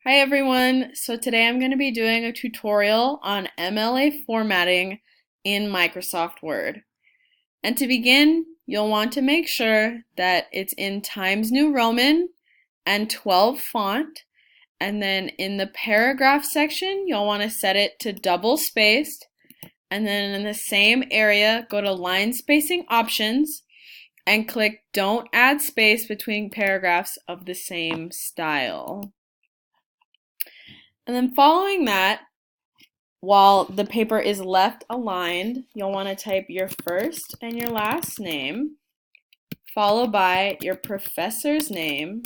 Hi everyone, so today I'm going to be doing a tutorial on MLA formatting in Microsoft Word. And to begin, you'll want to make sure that it's in Times New Roman and 12 font, and then in the paragraph section, you'll want to set it to double spaced, and then in the same area, go to line spacing options and click Don't Add Space Between Paragraphs of the Same Style. And then following that, while the paper is left aligned, you'll want to type your first and your last name, followed by your professor's name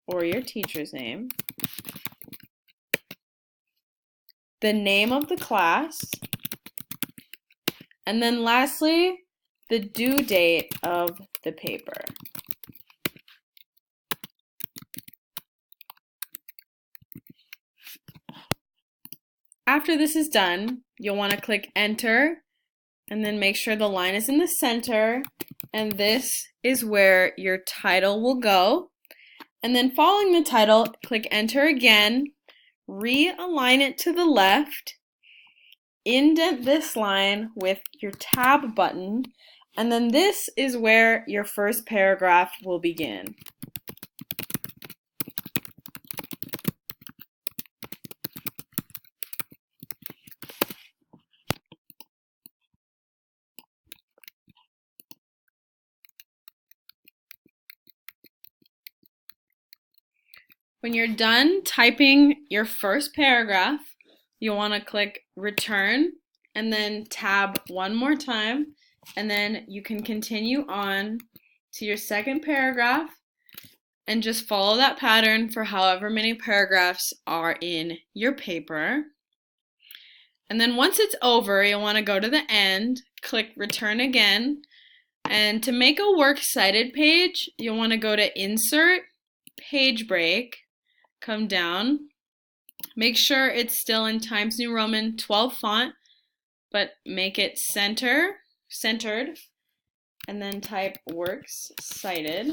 or your teacher's name, the name of the class, and then lastly, the due date of the paper. After this is done, you'll want to click Enter and then make sure the line is in the center, and this is where your title will go. And then following the title, click Enter again, realign it to the left, indent this line with your Tab button, and then this is where your first paragraph will begin. When you're done typing your first paragraph, you'll want to click Return and then tab one more time, and then you can continue on to your second paragraph and just follow that pattern for however many paragraphs are in your paper. And then once it's over, you'll want to go to the end, click Return again, and to make a works cited page, you'll want to go to Insert, Page Break, come down, make sure it's still in Times New Roman 12 font, but make it centered, and then type works cited.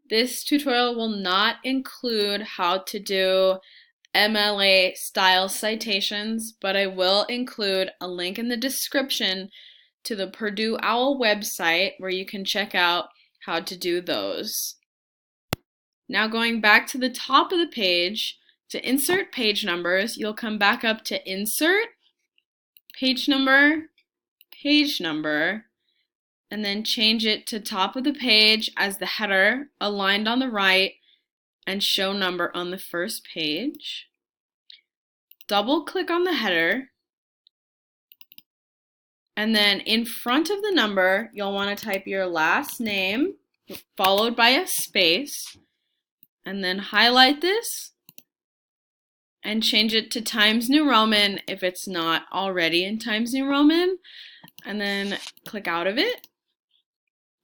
This tutorial will not include how to do MLA style citations, but I will include a link in the description to the Purdue OWL website where you can check out how to do those. Now going back to the top of the page, to insert page numbers, you'll come back up to Insert, Page Number, and then change it to top of the page as the header, aligned on the right, and show number on the first page. Double click on the header, and then in front of the number, you'll want to type your last name, followed by a space, and then highlight this and change it to Times New Roman if it's not already in Times New Roman, and then click out of it.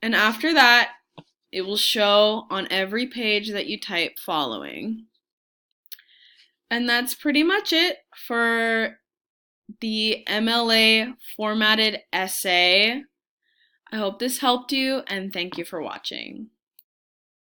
And after that, it will show on every page that you type following. And that's pretty much it for the MLA formatted essay. I hope this helped you, and thank you for watching.